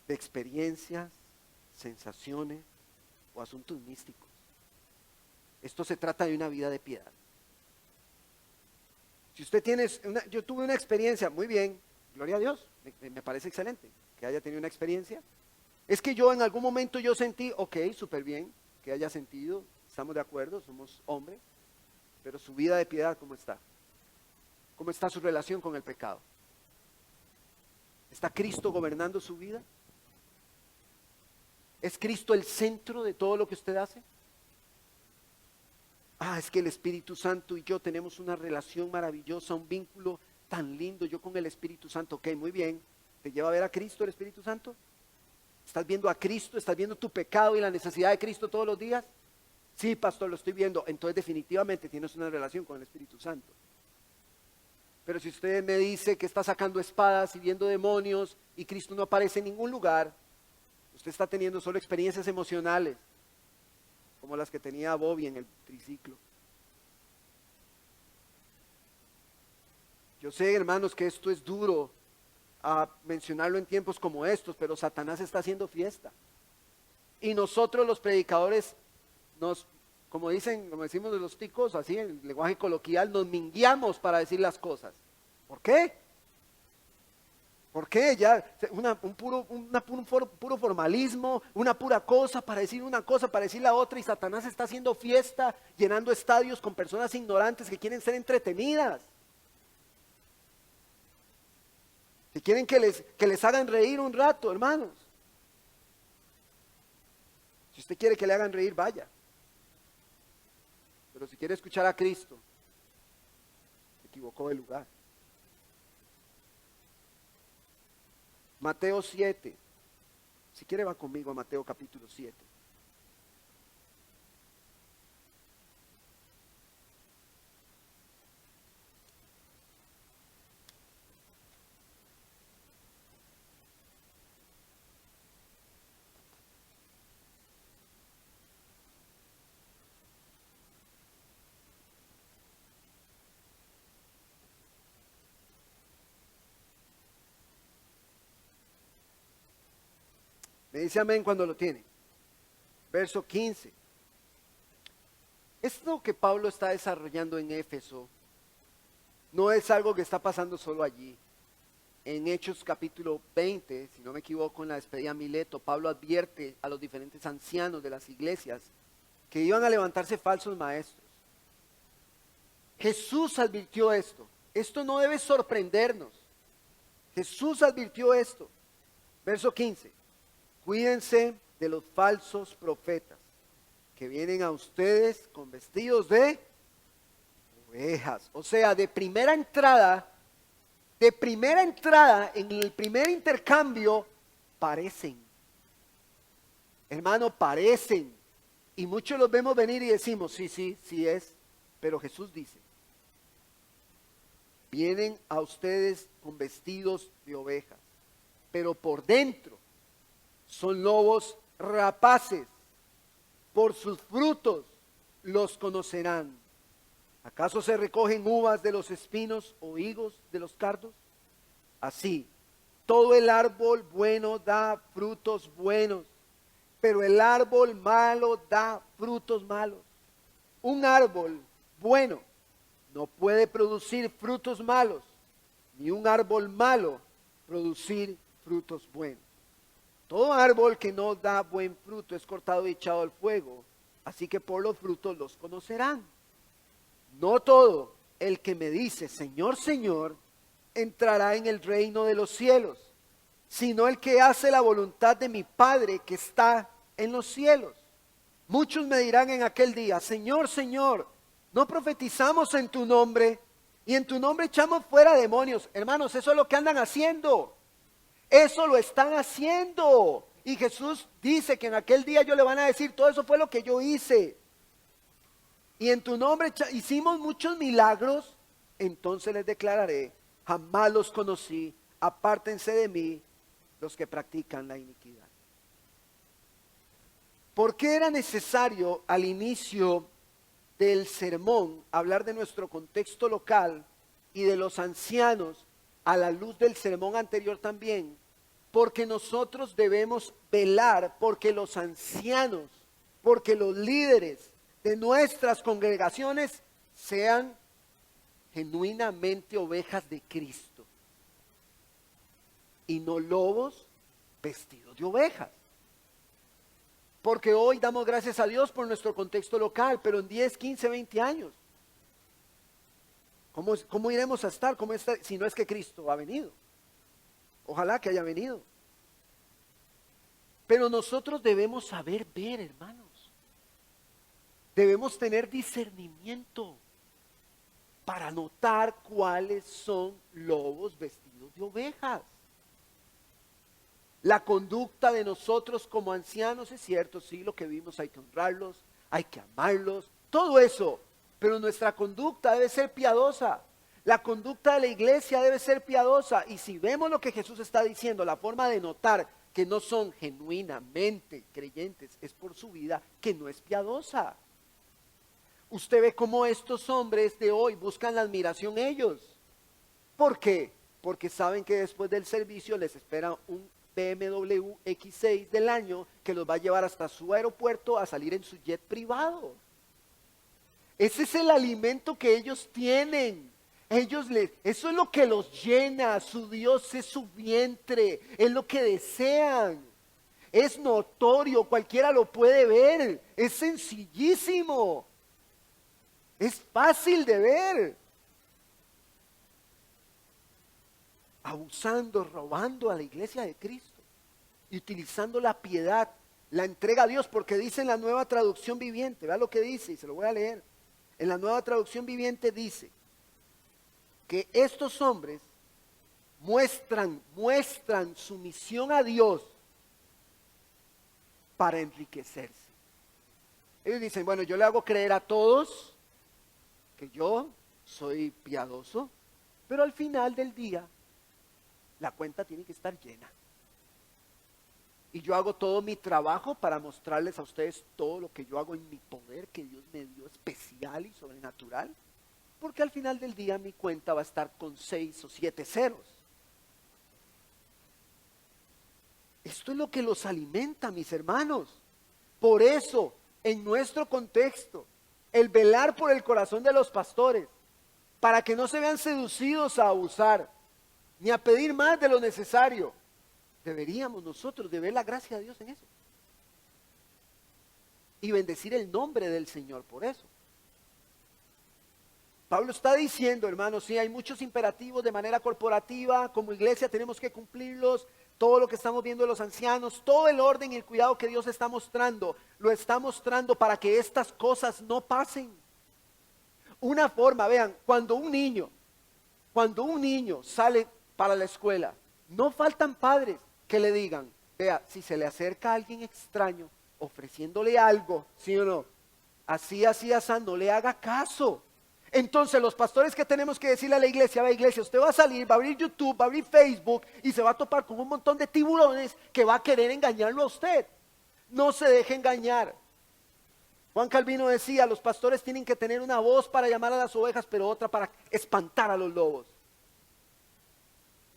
de experiencias, sensaciones o asuntos místicos. Esto se trata de una vida de piedad. Si usted tiene, yo tuve una experiencia, muy bien, gloria a Dios, me parece excelente que haya tenido una experiencia. Es que yo en algún momento yo sentí, ok, súper bien que haya sentido, estamos de acuerdo, somos hombres, pero su vida de piedad, ¿cómo está? ¿Cómo está su relación con el pecado? ¿Está Cristo gobernando su vida? ¿Es Cristo el centro de todo lo que usted hace? Es que el Espíritu Santo y yo tenemos una relación maravillosa, un vínculo tan lindo, yo con el Espíritu Santo. Ok, muy bien. ¿Te lleva a ver a Cristo el Espíritu Santo? ¿Estás viendo a Cristo? ¿Estás viendo tu pecado y la necesidad de Cristo todos los días? Sí, pastor, lo estoy viendo. Entonces definitivamente tienes una relación con el Espíritu Santo. Pero si usted me dice que está sacando espadas y viendo demonios y Cristo no aparece en ningún lugar, usted está teniendo solo experiencias emocionales, como las que tenía Bobby en el triciclo. Yo sé, hermanos, que esto es duro a mencionarlo en tiempos como estos, pero Satanás está haciendo fiesta. Y nosotros los predicadores como decimos de los ticos, así en el lenguaje coloquial, nos mingueamos para decir las cosas. ¿Por qué? ¿Por qué? Ya un puro formalismo, una pura cosa para decir una cosa, para decir la otra, y Satanás está haciendo fiesta, llenando estadios con personas ignorantes que quieren ser entretenidas, que quieren que les hagan reír un rato, hermanos. Si usted quiere que le hagan reír, vaya. Pero si quiere escuchar a Cristo, se equivocó de lugar. Mateo 7. Si quiere va conmigo a Mateo capítulo 7. Me dice amén cuando lo tiene. Verso 15. Esto que Pablo está desarrollando en Éfeso no es algo que está pasando solo allí. En Hechos capítulo 20, si no me equivoco, en la despedida a Mileto, Pablo advierte a los diferentes ancianos de las iglesias que iban a levantarse falsos maestros. Jesús advirtió esto. Esto no debe sorprendernos. Jesús advirtió esto. Verso 15. Cuídense de los falsos profetas que vienen a ustedes con vestidos de ovejas. O sea, de primera entrada, en el primer intercambio, parecen. Hermano, parecen. Y muchos los vemos venir y decimos, sí es. Pero Jesús dice, vienen a ustedes con vestidos de ovejas, pero por dentro son lobos rapaces. Por sus frutos los conocerán. ¿Acaso se recogen uvas de los espinos o higos de los cardos? Así, todo el árbol bueno da frutos buenos, pero el árbol malo da frutos malos. Un árbol bueno no puede producir frutos malos, ni un árbol malo producir frutos buenos. Todo árbol que no da buen fruto es cortado y echado al fuego, así que por los frutos los conocerán. No todo el que me dice, Señor, Señor, entrará en el reino de los cielos, sino el que hace la voluntad de mi Padre que está en los cielos. Muchos me dirán en aquel día, Señor, Señor, ¿no profetizamos en tu nombre? Y en tu nombre echamos fuera demonios. Hermanos, eso es lo que andan haciendo. Eso lo están haciendo. Y Jesús dice que en aquel día ellos le van a decir, todo eso fue lo que yo hice. Y en tu nombre hicimos muchos milagros. Entonces les declararé, jamás los conocí, apártense de mí los que practican la iniquidad. ¿Por qué era necesario al inicio del sermón hablar de nuestro contexto local y de los ancianos a la luz del sermón anterior también? Porque nosotros debemos velar porque los ancianos, porque los líderes de nuestras congregaciones sean genuinamente ovejas de Cristo y no lobos vestidos de ovejas. Porque hoy damos gracias a Dios por nuestro contexto local, pero en 10, 15, 20 años, ¿cómo iremos a estar? Si no es que Cristo ha venido? Ojalá que haya venido. Pero nosotros debemos saber ver, hermanos. Debemos tener discernimiento para notar cuáles son lobos vestidos de ovejas. La conducta de nosotros como ancianos es cierto, sí, lo que vimos, hay que honrarlos, hay que amarlos, todo eso. Pero nuestra conducta debe ser piadosa. La conducta de la iglesia debe ser piadosa. Y si vemos lo que Jesús está diciendo, la forma de notar que no son genuinamente creyentes es por su vida que no es piadosa. Usted ve cómo estos hombres de hoy buscan la admiración ellos. ¿Por qué? Porque saben que después del servicio les espera un BMW X6 del año que los va a llevar hasta su aeropuerto a salir en su jet privado. Ese es el alimento que ellos tienen. Eso es lo que los llena. Su Dios es su vientre, es lo que desean. Es notorio, cualquiera lo puede ver. Es sencillísimo. Es fácil de ver. Abusando, robando a la iglesia de Cristo y utilizando la piedad, la entrega a Dios, porque dice en la Nueva Traducción Viviente, vea lo que dice y se lo voy a leer. En la Nueva Traducción Viviente dice que estos hombres muestran sumisión a Dios para enriquecerse. Ellos dicen, bueno, yo le hago creer a todos que yo soy piadoso, pero al final del día la cuenta tiene que estar llena. Y yo hago todo mi trabajo para mostrarles a ustedes todo lo que yo hago en mi poder, que Dios me dio especial y sobrenatural. Porque al final del día mi cuenta va a estar con 6 o 7 ceros. Esto es lo que los alimenta, mis hermanos. Por eso, en nuestro contexto, el velar por el corazón de los pastores, para que no se vean seducidos a abusar, ni a pedir más de lo necesario, deberíamos nosotros de ver la gracia de Dios en eso. Y bendecir el nombre del Señor por eso. Pablo está diciendo, hermanos, sí, hay muchos imperativos de manera corporativa, como iglesia tenemos que cumplirlos, todo lo que estamos viendo de los ancianos, todo el orden y el cuidado que Dios está mostrando, lo está mostrando para que estas cosas no pasen. Una forma, vean, cuando un niño sale para la escuela, no faltan padres que le digan, vea, si se le acerca a alguien extraño, ofreciéndole algo, ¿sí o no? Así, no le haga caso. Entonces los pastores que tenemos que decirle a la iglesia, vea iglesia, usted va a salir, va a abrir YouTube, va a abrir Facebook y se va a topar con un montón de tiburones que va a querer engañarlo a usted. No se deje engañar. Juan Calvino decía, los pastores tienen que tener una voz para llamar a las ovejas, pero otra para espantar a los lobos.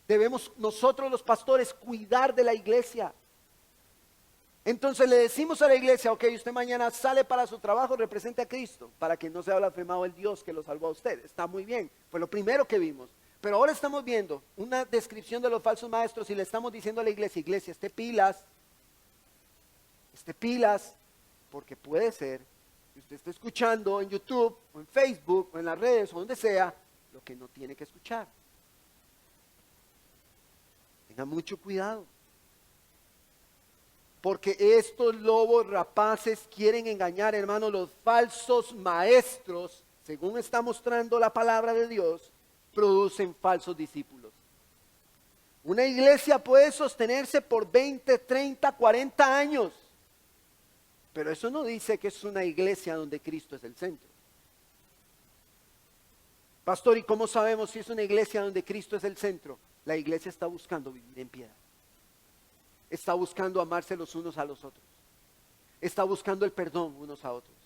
Debemos nosotros los pastores cuidar de la iglesia. Entonces le decimos a la iglesia, ok, usted mañana sale para su trabajo, represente a Cristo, para que no sea blasfemado el Dios que lo salvó a usted. Está muy bien, fue lo primero que vimos. Pero ahora estamos viendo una descripción de los falsos maestros y le estamos diciendo a la iglesia, esté pilas, porque puede ser que usted esté escuchando en YouTube, o en Facebook, o en las redes, o donde sea, lo que no tiene que escuchar. Tenga mucho cuidado. Porque estos lobos rapaces quieren engañar, hermanos, los falsos maestros, según está mostrando la palabra de Dios, producen falsos discípulos. Una iglesia puede sostenerse por 20, 30, 40 años, pero eso no dice que es una iglesia donde Cristo es el centro. Pastor, ¿y cómo sabemos si es una iglesia donde Cristo es el centro? La iglesia está buscando vivir en piedad. Está buscando amarse los unos a los otros. Está buscando el perdón unos a otros.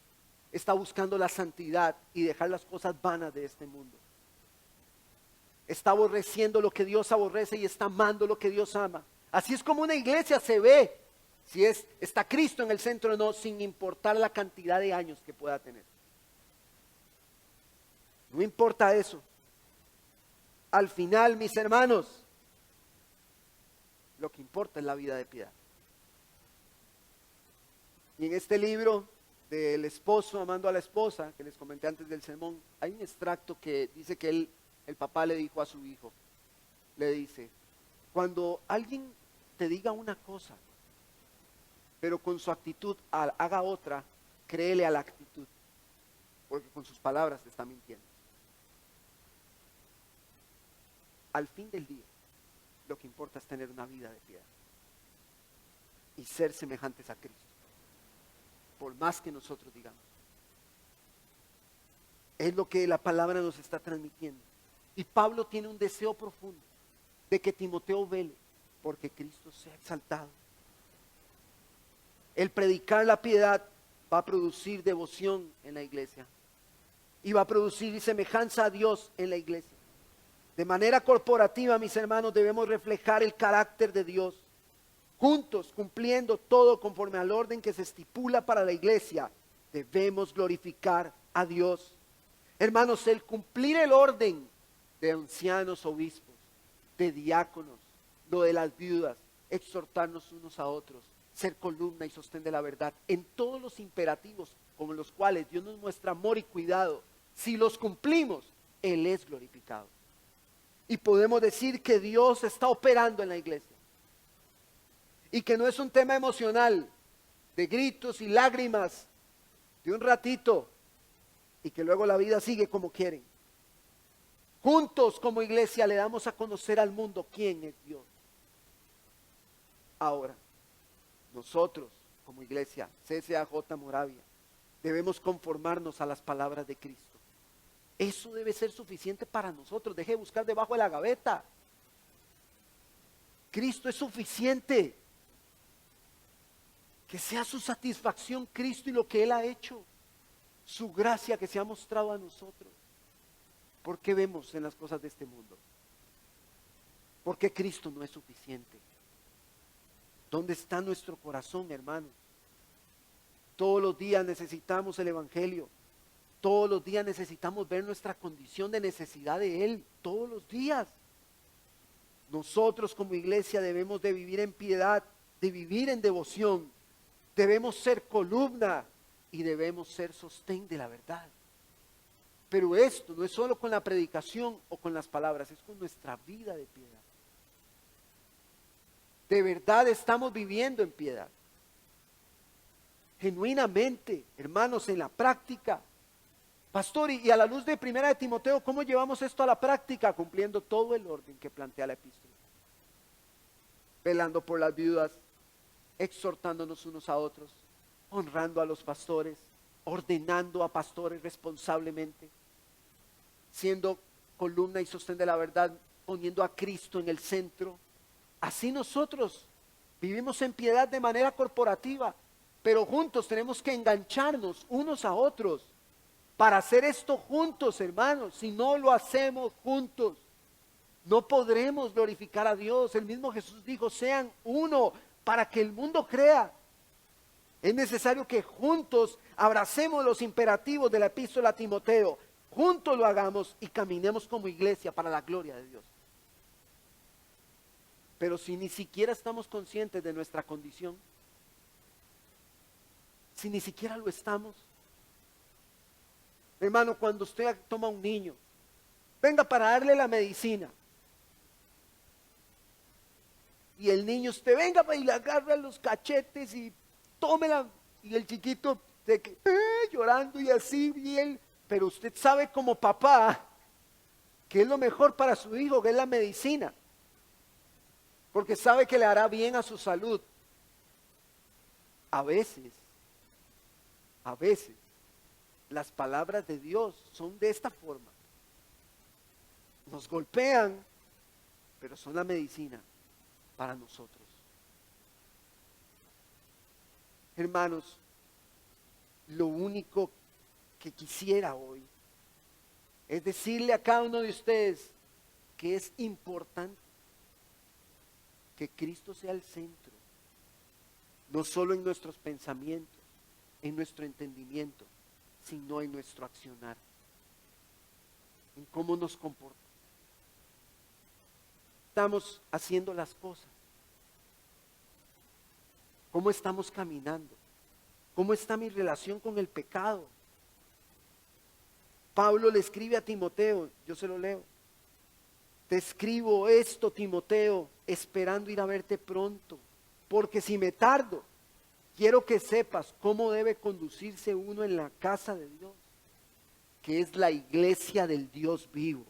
Está buscando la santidad y dejar las cosas vanas de este mundo. Está aborreciendo lo que Dios aborrece y está amando lo que Dios ama. Así es como una iglesia se ve, si está Cristo en el centro o no, sin importar la cantidad de años que pueda tener. No importa eso. Al final, mis hermanos, lo que importa es la vida de piedad. Y en este libro del esposo amando a la esposa, que les comenté antes del sermón, hay un extracto que dice que el papá le dijo a su hijo, le dice, cuando alguien te diga una cosa, pero con su actitud haga otra, créele a la actitud, porque con sus palabras te está mintiendo. Al fin del día, lo que importa es tener una vida de piedad y ser semejantes a Cristo, por más que nosotros digamos. Es lo que la palabra nos está transmitiendo. Y Pablo tiene un deseo profundo de que Timoteo vele, porque Cristo sea exaltado. El predicar la piedad va a producir devoción en la iglesia y va a producir semejanza a Dios en la iglesia. De manera corporativa, mis hermanos, debemos reflejar el carácter de Dios, juntos, cumpliendo todo conforme al orden que se estipula para la iglesia. Debemos glorificar a Dios. Hermanos, el cumplir el orden de ancianos, obispos, de diáconos, lo de las viudas, exhortarnos unos a otros, ser columna y sostén de la verdad, en todos los imperativos con los cuales Dios nos muestra amor y cuidado, si los cumplimos, Él es glorificado. Y podemos decir que Dios está operando en la iglesia. Y que no es un tema emocional, de gritos y lágrimas, de un ratito, y que luego la vida sigue como quieren. Juntos como iglesia le damos a conocer al mundo quién es Dios. Ahora, nosotros como iglesia, CCAJ Moravia, debemos conformarnos a las palabras de Cristo. Eso debe ser suficiente para nosotros. Deje de buscar debajo de la gaveta. Cristo es suficiente. Que sea su satisfacción Cristo y lo que Él ha hecho. Su gracia que se ha mostrado a nosotros. ¿Por qué vemos en las cosas de este mundo? Porque Cristo no es suficiente. ¿Dónde está nuestro corazón, hermanos? Todos los días necesitamos el Evangelio. Todos los días necesitamos ver nuestra condición de necesidad de Él. Todos los días. Nosotros como iglesia debemos de vivir en piedad, de vivir en devoción. Debemos ser columna y debemos ser sostén de la verdad. Pero esto no es solo con la predicación o con las palabras, es con nuestra vida de piedad. De verdad estamos viviendo en piedad. Genuinamente, hermanos, en la práctica. Pastor, y a la luz de 1 Timoteo, ¿cómo llevamos esto a la práctica? Cumpliendo todo el orden que plantea la epístola. Velando por las viudas, exhortándonos unos a otros, honrando a los pastores, ordenando a pastores responsablemente, siendo columna y sostén de la verdad, poniendo a Cristo en el centro. Así nosotros vivimos en piedad de manera corporativa, pero juntos tenemos que engancharnos unos a otros para hacer esto juntos, hermanos. Si no lo hacemos juntos, no podremos glorificar a Dios. El mismo Jesús dijo, sean uno para que el mundo crea. Es necesario que juntos abracemos los imperativos de la epístola a Timoteo. Juntos lo hagamos y caminemos como iglesia para la gloria de Dios. Pero si ni siquiera estamos conscientes de nuestra condición, si ni siquiera lo estamos, hermano, cuando usted toma a un niño, venga para darle la medicina, y el niño, usted venga y le agarra los cachetes y tómela, y el chiquito llorando y así bien, pero usted sabe como papá que es lo mejor para su hijo, que es la medicina, porque sabe que le hará bien a su salud. A veces, las palabras de Dios son de esta forma. Nos golpean, pero son la medicina para nosotros. Hermanos, lo único que quisiera hoy es decirle a cada uno de ustedes que es importante que Cristo sea el centro, no solo en nuestros pensamientos, en nuestro entendimiento, sino en nuestro accionar, en cómo nos comportamos. Estamos haciendo las cosas, cómo estamos caminando, ¿Cómo está mi relación con el pecado? Pablo le escribe a Timoteo, yo se lo leo. Te escribo esto, Timoteo, esperando ir a verte pronto, porque si me tardo, quiero que sepas cómo debe conducirse uno en la casa de Dios, que es la iglesia del Dios vivo,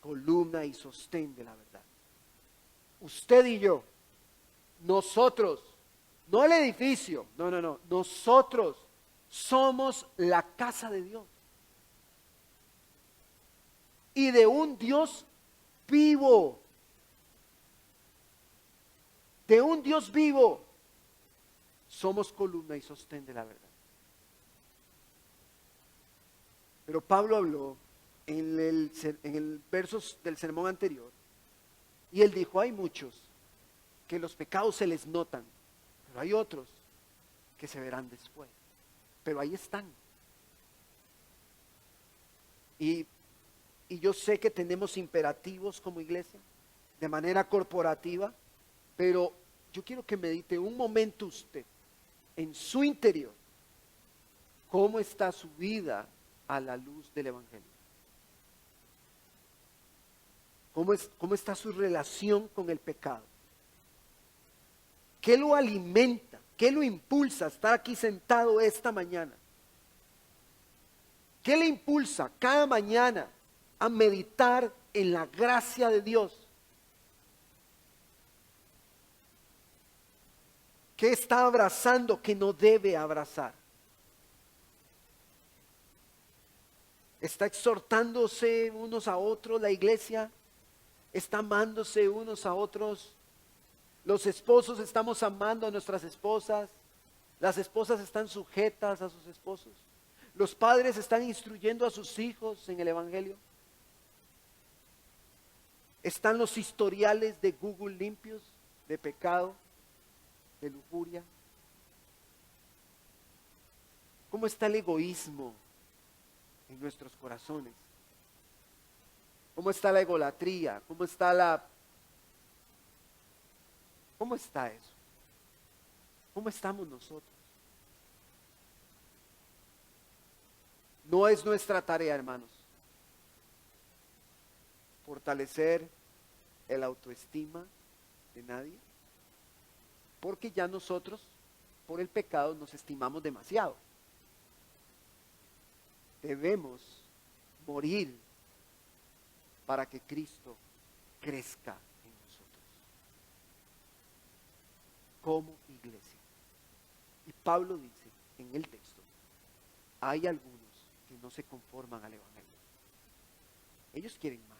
columna y sostén de la verdad. Usted y yo, nosotros, no el edificio, no, nosotros somos la casa de Dios. Y de un Dios vivo, de un Dios vivo, somos columna y sostén de la verdad. Pero Pablo habló en el versos del sermón anterior, y él dijo, hay muchos que los pecados se les notan, pero hay otros que se verán después. Pero ahí están. Y yo sé que tenemos imperativos como iglesia, de manera corporativa, pero yo quiero que medite un momento usted, en su interior, cómo está su vida a la luz del Evangelio. ¿Cómo está su relación con el pecado? ¿Qué lo alimenta? ¿Qué lo impulsa a estar aquí sentado esta mañana? ¿Qué le impulsa cada mañana a meditar en la gracia de Dios? ¿Qué está abrazando que no debe abrazar? ¿Está exhortándose unos a otros la iglesia? ¿Está amándose unos a otros? Los esposos estamos amando a nuestras esposas. Las esposas están sujetas a sus esposos. Los padres están instruyendo a sus hijos en el Evangelio. ¿Están los historiales de Google limpios de pecado, de lujuria? ¿Cómo está el egoísmo en nuestros corazones? ¿Cómo está la egolatría? ¿Cómo está eso? ¿Cómo estamos nosotros? No es nuestra tarea, hermanos, fortalecer el autoestima de nadie, porque ya nosotros, por el pecado, nos estimamos demasiado. Debemos morir para que Cristo crezca en nosotros como iglesia. Y Pablo dice en el texto, hay algunos que no se conforman al Evangelio. Ellos quieren más.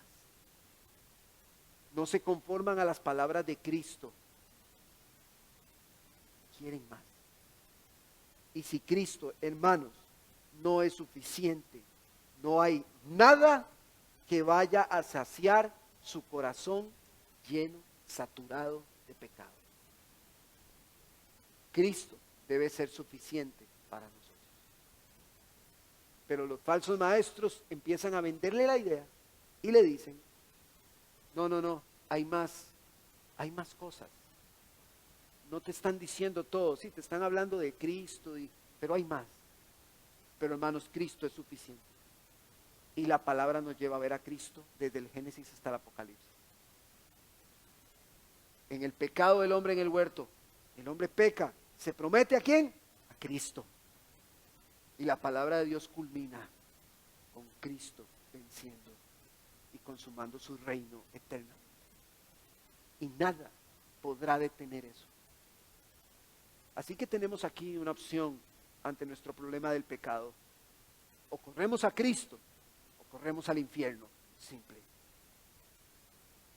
No se conforman a las palabras de Cristo. Quieren más. Y si Cristo, hermanos, no es suficiente, no hay nada que vaya a saciar su corazón lleno, saturado de pecado. Cristo debe ser suficiente para nosotros. Pero los falsos maestros empiezan a venderle la idea y le dicen, no, hay más cosas. No te están diciendo todo, sí, te están hablando de Cristo, pero hay más. Pero hermanos, Cristo es suficiente. Y la palabra nos lleva a ver a Cristo desde el Génesis hasta el Apocalipsis. En el pecado del hombre en el huerto, el hombre peca, ¿se promete a quién? A Cristo. Y la palabra de Dios culmina con Cristo venciendo y consumando su reino eternamente. Y nada podrá detener eso. Así que tenemos aquí una opción ante nuestro problema del pecado. O corremos a Cristo o corremos al infierno, simple.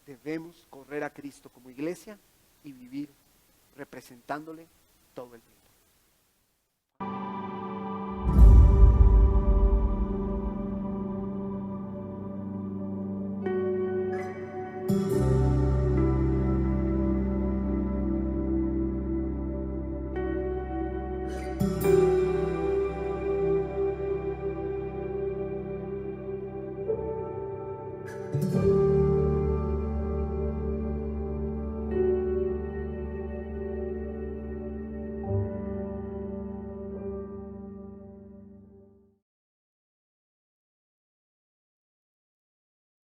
Debemos correr a Cristo como iglesia y vivir representándole todo el tiempo.